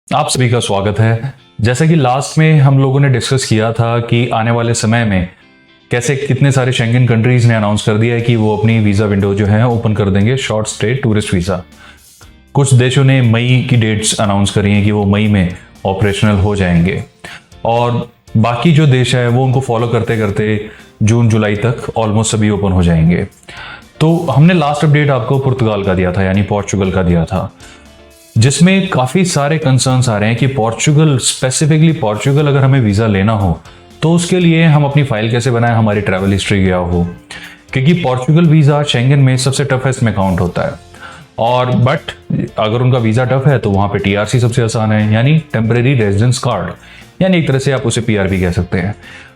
आप सभी का स्वागत है। जैसा कि लास्ट में हम लोगों ने डिस्कस किया था कि आने वाले समय में कैसे कितने सारे शेंगन कंट्रीज ने अनाउंस कर दिया है कि वो अपनी वीज़ा विंडो जो है ओपन कर देंगे, शॉर्ट स्टे टूरिस्ट वीज़ा। कुछ देशों ने मई की डेट्स अनाउंस करी हैं कि वो मई में ऑपरेशनल हो जाएंगे और बाकी जो देश है वो उनको फॉलो करते करते जून जुलाई तक ऑलमोस्ट सभी ओपन हो जाएंगे। तो हमने लास्ट अपडेट आपको पुर्तगाल का दिया था, यानी पोर्चुगल का दिया था, जिसमें काफ़ी सारे कंसर्न्स आ रहे हैं कि पोर्चुगल, स्पेसिफिकली पोर्चुगल अगर हमें वीज़ा लेना हो तो उसके लिए हम अपनी फाइल कैसे बनाएं, हमारी ट्रैवल हिस्ट्री क्या हो, क्योंकि पोर्चुगल वीज़ा शेंगन में सबसे टफेस्ट में काउंट होता है। और बट अगर उनका वीज़ा टफ है तो वहाँ पे टीआरसी सबसे आसान है, यानी टेम्परेरी रेजिडेंस कार्ड, यानी एक तरह से आप उसे पीआर भी कह सकते हैं।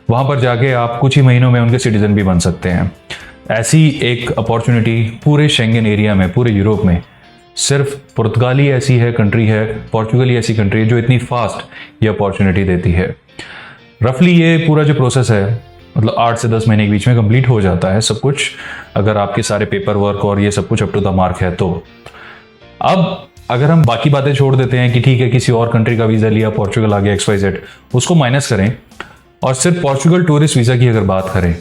वहाँ पर जाके आप कुछ ही महीनों में उनके सिटीजन भी बन सकते हैं। ऐसी एक अपॉर्चुनिटी पूरे शेंगन एरिया में, पूरे यूरोप में सिर्फ पुर्तगाल ही ऐसी है कंट्री है, पोर्चुगल ही ऐसी कंट्री है जो इतनी फास्ट ये अपॉर्चुनिटी देती है। रफली ये पूरा जो प्रोसेस है मतलब 8 से 10 महीने के बीच में कंप्लीट हो जाता है सब कुछ, अगर आपके सारे पेपर वर्क और ये सब कुछ अप टू द मार्क है तो। अब अगर हम बाकी बातें छोड़ देते हैं कि ठीक है किसी और कंट्री का वीज़ा लिया, पोर्चुगल आ गया XYZ, उसको माइनस करें और सिर्फ पोर्चुगल टूरिस्ट वीज़ा की अगर बात करें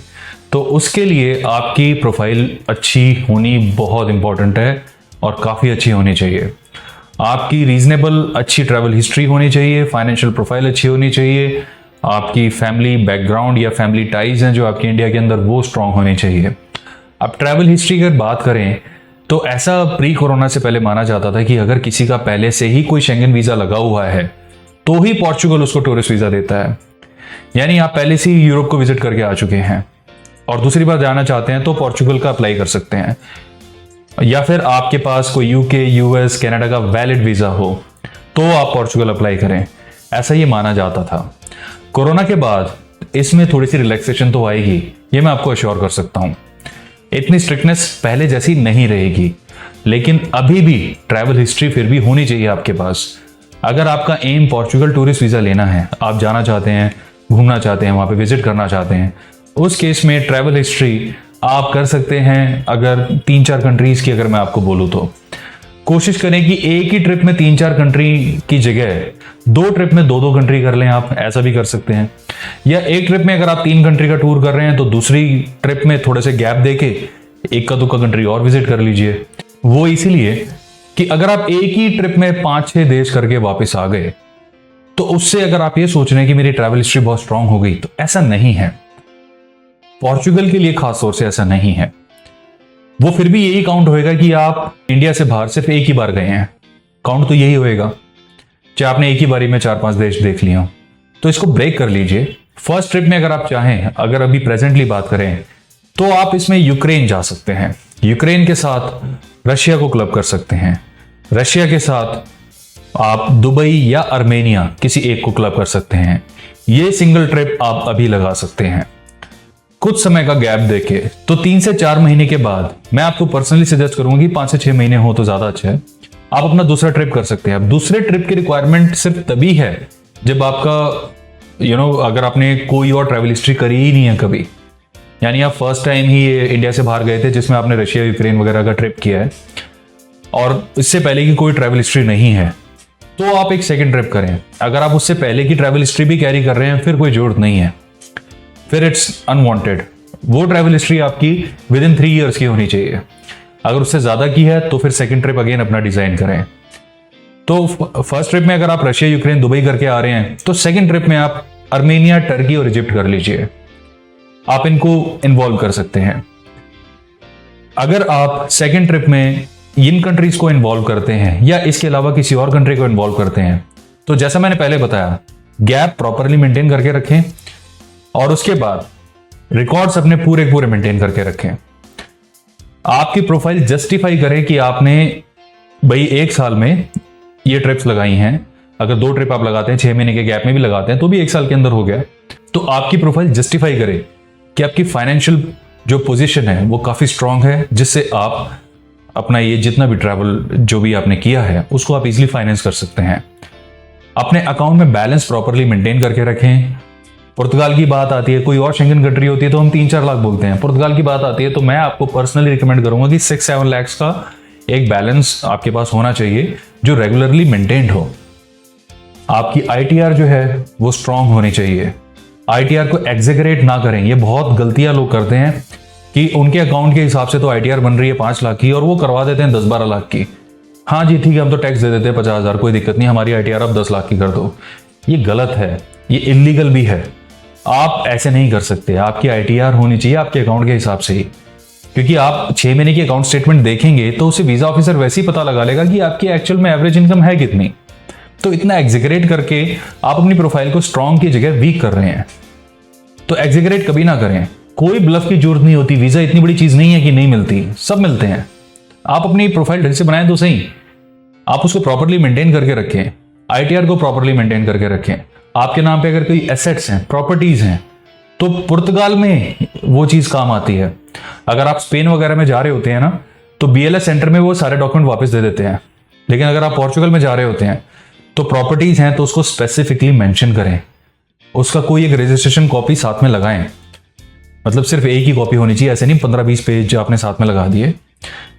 तो उसके लिए आपकी प्रोफाइल अच्छी होनी बहुत इंपॉर्टेंट है और काफ़ी अच्छी होनी चाहिए। आपकी रीजनेबल अच्छी ट्रैवल हिस्ट्री होनी चाहिए, फाइनेंशियल प्रोफाइल अच्छी होनी चाहिए, आपकी फैमिली बैकग्राउंड या फैमिली टाइज हैं जो आपके इंडिया के अंदर वो स्ट्रांग होनी चाहिए। अब ट्रैवल हिस्ट्री की अगर बात करें तो ऐसा प्री कोरोना से पहले माना जाता था कि अगर किसी का पहले से ही कोई शेंगन वीज़ा लगा हुआ है तो ही पोर्चुगल उसको टूरिस्ट वीज़ा देता है, यानी आप पहले से ही यूरोप को विजिट करके आ चुके हैं और दूसरी बार जाना चाहते हैं तो पोर्चुगल का अप्लाई कर सकते हैं, या फिर आपके पास कोई यूके, यूएस, कनाडा का वैलिड वीज़ा हो तो आप पोर्चुगल अप्लाई करें, ऐसा ये माना जाता था। कोरोना के बाद इसमें थोड़ी सी रिलैक्सेशन तो आएगी, ये मैं आपको अश्योर कर सकता हूँ। इतनी स्ट्रिक्टनेस पहले जैसी नहीं रहेगी, लेकिन अभी भी ट्रैवल हिस्ट्री फिर भी होनी चाहिए आपके पास। अगर आपका एम पोर्चुगल टूरिस्ट वीज़ा लेना है, आप जाना चाहते हैं, घूमना चाहते हैं, वहाँ पे विजिट करना चाहते हैं, उस केस में ट्रैवल हिस्ट्री आप कर सकते हैं। अगर 3-4 कंट्रीज की अगर मैं आपको बोलूँ तो कोशिश करें कि एक ही ट्रिप में 3-4 कंट्री की जगह 2 ट्रिप में 2-2 कंट्री कर लें, आप ऐसा भी कर सकते हैं। या एक ट्रिप में अगर आप 3 कंट्री का टूर कर रहे हैं तो दूसरी ट्रिप में थोड़े से गैप देके एक का 2 का कंट्री और विजिट कर लीजिए। वो इसीलिए कि अगर आप एक ही ट्रिप में 5-6 देश करके वापस आ गए तो उससे अगर आप ये सोच रहे हैं कि मेरी ट्रैवल हिस्ट्री बहुत स्ट्रांग हो गई, तो ऐसा नहीं है। पोर्चुगल के लिए खास तौर से ऐसा नहीं है। वो फिर भी यही काउंट होएगा कि आप इंडिया से बाहर सिर्फ एक ही बार गए हैं, काउंट तो यही होएगा, चाहे आपने एक ही बारी में 4-5 देश देख लिए हो। तो इसको ब्रेक कर लीजिए। फर्स्ट ट्रिप में अगर आप चाहें, अगर अभी प्रेजेंटली बात करें तो आप इसमें यूक्रेन जा सकते हैं, यूक्रेन के साथ रशिया को क्लब कर सकते हैं, रशिया के साथ आप दुबई या अर्मेनिया किसी एक को क्लब कर सकते हैं। ये सिंगल ट्रिप आप अभी लगा सकते हैं। कुछ समय का गैप देके तो 3 से 4 महीने के बाद मैं आपको पर्सनली सजेस्ट करूंगा कि 5 से 6 महीने हो तो ज्यादा अच्छा है, आप अपना दूसरा ट्रिप कर सकते हैं। अब दूसरे ट्रिप की रिक्वायरमेंट सिर्फ तभी है जब आपका अगर आपने कोई और ट्रैवल हिस्ट्री करी ही नहीं है कभी, यानी आप फर्स्ट टाइम ही इंडिया से बाहर गए थे जिसमें आपने रशिया, यूक्रेन वगैरह का ट्रिप किया है और इससे पहले की कोई ट्रैवल हिस्ट्री नहीं है, तो आप एक सेकेंड ट्रिप करें। अगर आप उससे पहले की ट्रैवल हिस्ट्री भी कैरी कर रहे हैं फिर कोई जरूरत नहीं है, फिर इट्स अनवांटेड। वो ट्रैवल हिस्ट्री आपकी विद इन 3 ईयर्स की होनी चाहिए। अगर उससे ज्यादा की है तो फिर सेकंड ट्रिप अगेन अपना डिजाइन करें। तो फर्स्ट ट्रिप में अगर आप रशिया, यूक्रेन, दुबई करके आ रहे हैं तो सेकंड ट्रिप में आप अर्मेनिया, टर्की और इजिप्ट कर लीजिए, आप इनको इन्वॉल्व कर सकते हैं। अगर आप सेकंड ट्रिप में इन कंट्रीज को इन्वॉल्व करते हैं या इसके अलावा किसी और कंट्री को इन्वॉल्व करते हैं तो जैसा मैंने पहले बताया, गैप प्रॉपरली मेंटेन करके रखें और उसके बाद रिकॉर्ड्स अपने पूरे मेंटेन करके रखें। आपकी प्रोफाइल जस्टिफाई करे कि आपने भाई 1 साल में ये ट्रिप्स लगाई हैं। अगर 2 ट्रिप आप लगाते हैं, 6 महीने के गैप में भी लगाते हैं तो भी 1 साल के अंदर हो गया। तो आपकी प्रोफाइल जस्टिफाई करे कि आपकी फाइनेंशियल जो पोजीशन है वो काफी स्ट्रांग है, जिससे आप अपना ये जितना भी ट्रैवल जो भी आपने किया है उसको आप इजीली फाइनेंस कर सकते हैं। अपने अकाउंट में बैलेंस प्रॉपरली मेंटेन करके रखें। पुर्तगाल की बात आती है, कोई और शेंगन कंट्री होती है तो हम 3-4 लाख बोलते हैं, पुर्तगाल की बात आती है तो मैं आपको पर्सनली रिकमेंड करूंगा कि 6-7 लाख का एक बैलेंस आपके पास होना चाहिए जो रेगुलरली मेंटेन्ड हो। आपकी आईटीआर जो है वो स्ट्रांग होनी चाहिए। आईटीआर को एग्जेगरेट ना करें। ये बहुत गलतियां लोग करते हैं कि उनके अकाउंट के हिसाब से तो आईटीआर बन रही है 5 लाख की और वो करवा देते हैं 10-12 लाख की। हाँ जी ठीक है, हम तो टैक्स दे देते हैं 50,000, कोई दिक्कत नहीं, हमारी आईटीआर अब 10 लाख की कर दो। ये गलत है, ये इलीगल भी है। आप ऐसे नहीं कर सकते। आपकी आईटीआर होनी चाहिए आपके अकाउंट के हिसाब से ही, क्योंकि आप 6 महीने की अकाउंट स्टेटमेंट देखेंगे तो उसे वीजा ऑफिसर वैसे ही पता लगा लेगा कि आपकी एक्चुअल में एवरेज इनकम है कितनी। तो इतना एग्जिगरेट करके आप अपनी प्रोफाइल को स्ट्रांग की जगह वीक कर रहे हैं। तो एग्जिगरेट कभी ना करें। कोई ब्लफ की जरूरत नहीं होती। वीजा इतनी बड़ी चीज नहीं है कि नहीं मिलती, सब मिलते हैं। आप अपनी प्रोफाइल ढंग से बनाएं तो सही, आप उसको प्रॉपर्ली मेंटेन करके रखें, आईटीआर को प्रॉपर्ली मेंटेन करके रखें। आपके नाम पे अगर कोई एसेट्स हैं, प्रॉपर्टीज हैं, तो पुर्तगाल में वो चीज काम आती है। अगर आप स्पेन वगैरह में जा रहे होते हैं ना, तो बीएलएस सेंटर में वो सारे डॉक्यूमेंट वापस दे देते हैं। लेकिन अगर आप पोर्चुगल में जा रहे होते हैं तो प्रॉपर्टीज हैं तो उसको स्पेसिफिकली मेंशन करें, उसका कोई एक रजिस्ट्रेशन कॉपी साथ में लगाएं। मतलब सिर्फ एक ही कॉपी होनी चाहिए, ऐसे नहीं 15-20 पेज आपने साथ में लगा दिए,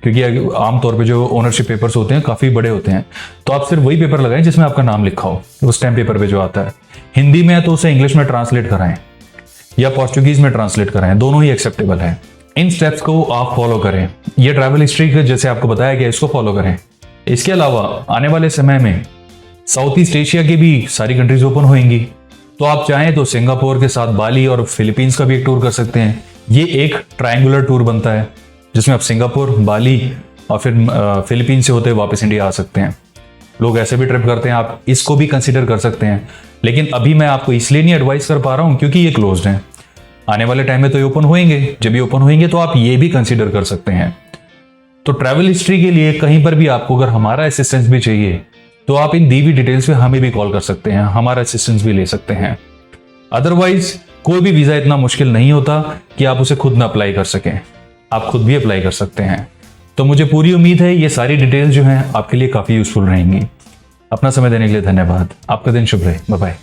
क्योंकि आमतौर पे जो ओनरशिप पेपर्स होते हैं काफ़ी बड़े होते हैं। तो आप सिर्फ वही पेपर लगाएं जिसमें आपका नाम लिखा हो, वो स्टैम्प पेपर पे जो आता है। हिंदी में है तो उसे इंग्लिश में ट्रांसलेट कराएं या पोर्चुगीज में ट्रांसलेट कराएं, दोनों ही एक्सेप्टेबल है। इन स्टेप्स को आप फॉलो करें। ये ट्रैवल हिस्ट्री के जैसे आपको बताया गया, इसको फॉलो करें। इसके अलावा आने वाले समय में साउथ ईस्ट एशिया की भी सारी कंट्रीज ओपन होंगी, तो आप चाहें तो सिंगापुर के साथ बाली और फिलीपींस का भी एक टूर कर सकते हैं। ये एक ट्रायंगुलर टूर बनता है जिसमें आप सिंगापुर, बाली और फिर फिलीपीन से होते वापस इंडिया आ सकते हैं। लोग ऐसे भी ट्रिप करते हैं, आप इसको भी कंसीडर कर सकते हैं। लेकिन अभी मैं आपको इसलिए नहीं एडवाइस कर पा रहा हूं क्योंकि ये क्लोज्ड है। आने वाले टाइम में तो ये ओपन होंगे, जब ये ओपन होंगे तो आप ये भी कंसीडर कर सकते हैं। तो ट्रैवल हिस्ट्री के लिए कहीं पर भी आपको अगर हमारा असिस्टेंस भी चाहिए तो आप इन दी हुई डिटेल्स पे हमें भी कॉल कर सकते हैं, हमारा असिस्टेंस भी ले सकते हैं। अदरवाइज कोई भी वीजा इतना मुश्किल नहीं होता कि आप उसे खुद ना अप्लाई कर सकें, आप खुद भी अप्लाई कर सकते हैं। तो मुझे पूरी उम्मीद है ये सारी डिटेल्स जो हैं आपके लिए काफ़ी यूजफुल रहेंगी। अपना समय देने के लिए धन्यवाद। आपका दिन शुभ रहे। Bye bye.